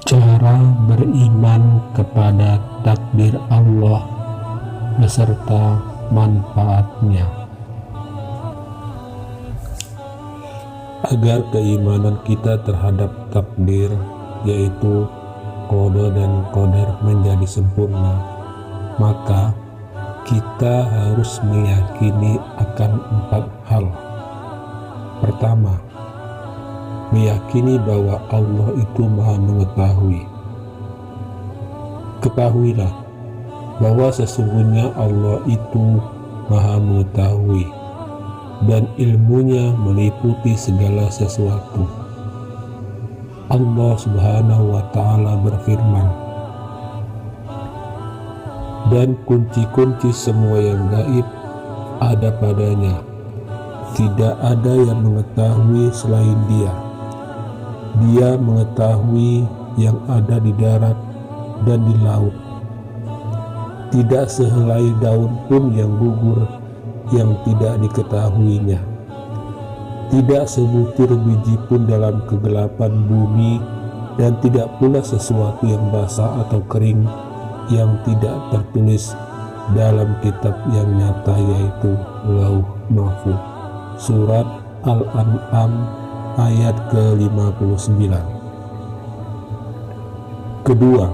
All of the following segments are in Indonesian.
Cara beriman kepada takdir Allah beserta manfaatnya. Agar keimanan kita terhadap takdir, yaitu qada dan qadar, menjadi sempurna, maka kita harus meyakini akan 4 hal. Pertama, meyakini bahwa Allah itu Maha Mengetahui. Ketahuilah bahwa sesungguhnya Allah itu Maha Mengetahui dan ilmunya meliputi segala sesuatu. Allah Subhanahu wa Ta'ala berfirman, dan kunci-kunci semua yang gaib ada padanya. Tidak ada yang mengetahui selain Dia. Dia mengetahui yang ada di darat dan di laut. Tidak sehelai daun pun yang gugur yang tidak diketahuinya. Tidak sebutir biji pun dalam kegelapan bumi, dan tidak pula sesuatu yang basah atau kering yang tidak tertulis dalam kitab yang nyata, yaitu Lauh Mahfuz. Surat Al-An'am ayat ke-59. Kedua,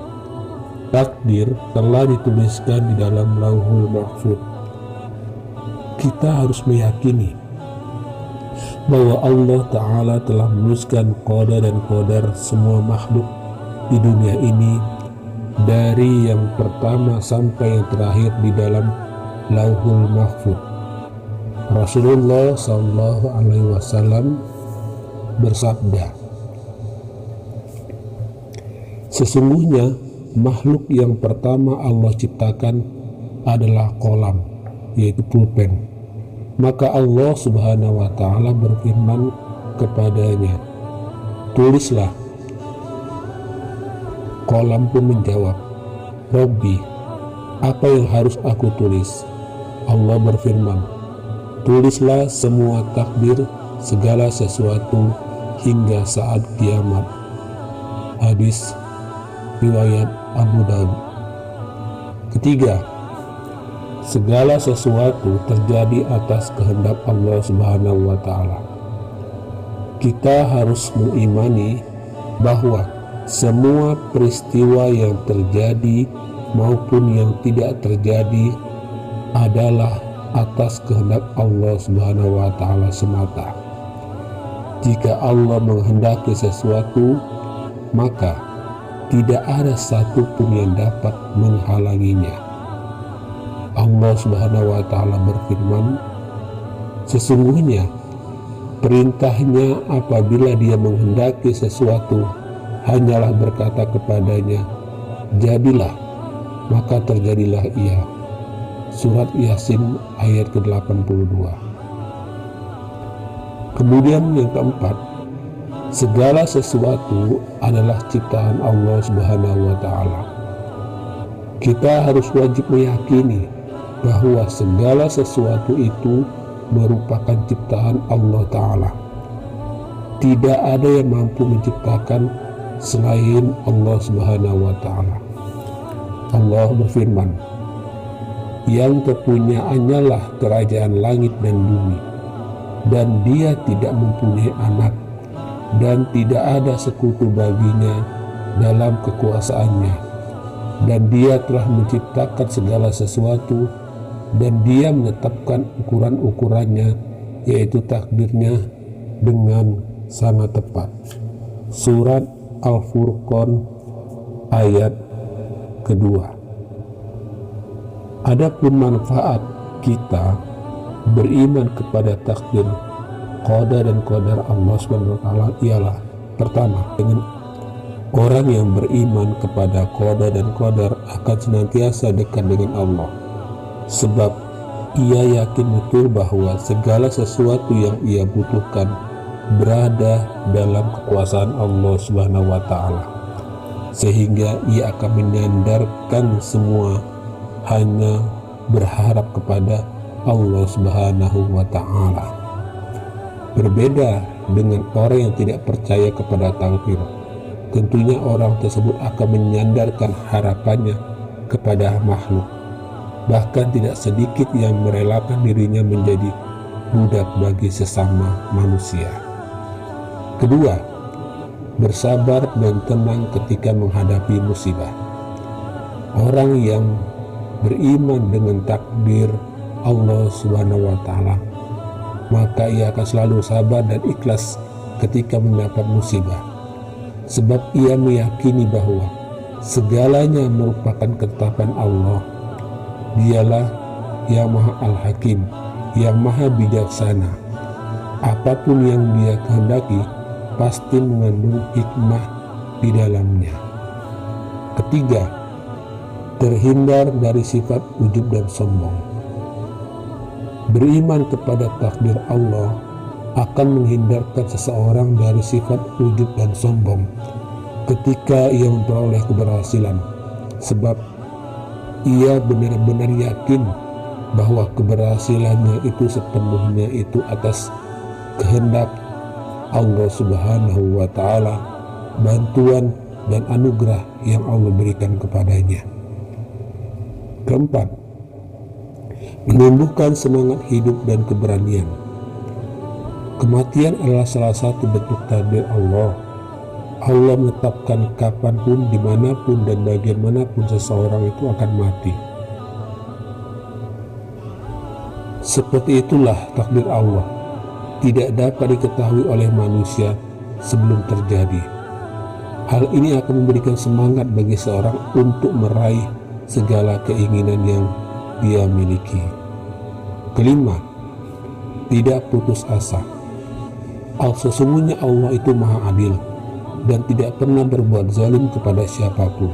takdir telah dituliskan di dalam Lauhul Mahfuz. Kita harus meyakini bahwa Allah Ta'ala telah menuliskan qada dan qadar semua makhluk di dunia ini, dari yang pertama sampai yang terakhir di dalam Lauhul Mahfuz. Rasulullah SAW bersabda, sesungguhnya makhluk yang pertama Allah ciptakan adalah kolam, yaitu pulpen. Maka Allah Subhanahu wa Ta'ala berfirman kepadanya, tulislah. Kolam pun menjawab, Rabbi, apa yang harus aku tulis? Allah berfirman, tulislah semua takdir segala sesuatu hingga saat kiamat. Hadis riwayat Abu Daud. Ketiga, segala sesuatu terjadi atas kehendak Allah Subhanahu wa Ta'ala. Kita harus mengimani bahwa semua peristiwa yang terjadi maupun yang tidak terjadi adalah atas kehendak Allah Subhanahu wa Ta'ala semata. Jika Allah menghendaki sesuatu, maka tidak ada satupun yang dapat menghalanginya. Allah Subhanahu wa Ta'ala berfirman, sesungguhnya perintahnya apabila Dia menghendaki sesuatu hanyalah berkata kepadanya, jadilah, maka terjadilah ia. Surat Yasin ayat ke-82. Kemudian yang keempat, segala sesuatu adalah ciptaan Allah Subhanahu wa Ta'ala. Kita harus wajib meyakini bahwa segala sesuatu itu merupakan ciptaan Allah Ta'ala. Tidak ada yang mampu menciptakan selain Allah Subhanahu wa Ta'ala. Allah berfirman, yang kepunyaannya lah kerajaan langit dan bumi, dan Dia tidak mempunyai anak, dan tidak ada sekutu baginya dalam kekuasaannya, dan Dia telah menciptakan segala sesuatu, dan Dia menetapkan ukuran-ukurannya, yaitu takdirnya, dengan sangat tepat. Surat Al-Furqan ayat kedua. Adapun manfaat kita beriman kepada takdir, qada dan qadar Allah SWT ialah, pertama, dengan orang yang beriman kepada qada dan qadar akan senantiasa dekat dengan Allah, sebab ia yakin betul bahwa segala sesuatu yang ia butuhkan berada dalam kekuasaan Allah Subhanahu wa Ta'ala, sehingga ia akan menyandarkan semua hanya berharap kepada Allah Subhanahu wa Ta'ala. Berbeda dengan orang yang tidak percaya kepada takdir, tentunya orang tersebut akan menyandarkan harapannya kepada makhluk. Bahkan tidak sedikit yang merelakan dirinya menjadi budak bagi sesama manusia. Kedua, bersabar dan tenang ketika menghadapi musibah. Orang yang beriman dengan takdir Allah Subhanahu wa Ta'ala, maka ia akan selalu sabar dan ikhlas ketika mendapat musibah, sebab ia meyakini bahwa segalanya merupakan ketetapan Allah. Dialah yang Maha Al-Hakim, yang Maha Bijaksana. Apapun yang Dia kehendaki pasti mengandung hikmah di dalamnya. Ketiga, terhindar dari sifat ujub dan sombong. Beriman kepada takdir Allah akan menghindarkan seseorang dari sifat ujub dan sombong ketika ia memperoleh keberhasilan, sebab ia benar-benar yakin bahwa keberhasilannya itu sepenuhnya itu atas kehendak Allah Subhanahu wa Ta'ala, bantuan dan anugerah yang Allah berikan kepadanya. Keempat, menumbuhkan semangat hidup dan keberanian. Kematian adalah salah satu bentuk takdir Allah. Allah menetapkan kapanpun, dimanapun, dan bagaimanapun seseorang itu akan mati. Seperti itulah takdir Allah, tidak dapat diketahui oleh manusia sebelum terjadi. Hal ini akan memberikan semangat bagi seorang untuk meraih segala keinginan yang dia miliki. Kelima, tidak putus asa. Sesungguhnya Allah itu Maha Adil dan tidak pernah berbuat zalim kepada siapapun.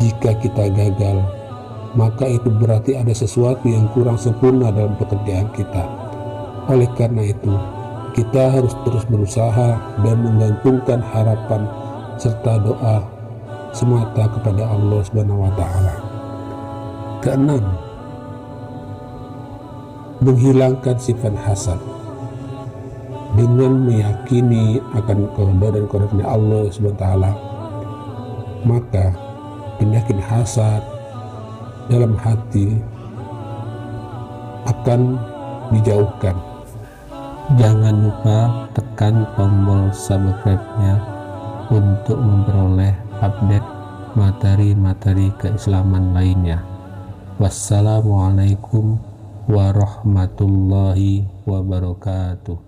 Jika kita gagal, maka itu berarti ada sesuatu yang kurang sempurna dalam pekerjaan kita. Oleh karena itu, kita harus terus berusaha dan menggantungkan harapan serta doa semata kepada Allah Subhanahu wa Ta'ala. Keenam, menghilangkan sifat hasad. Dengan meyakini akan kehendak dan kehendaknya Allah SWT, maka penyakit hasad dalam hati akan dijauhkan. Jangan lupa tekan tombol subscribe-nya untuk memperoleh update materi-materi keislaman lainnya. Wassalamualaikum warahmatullahi wabarakatuh.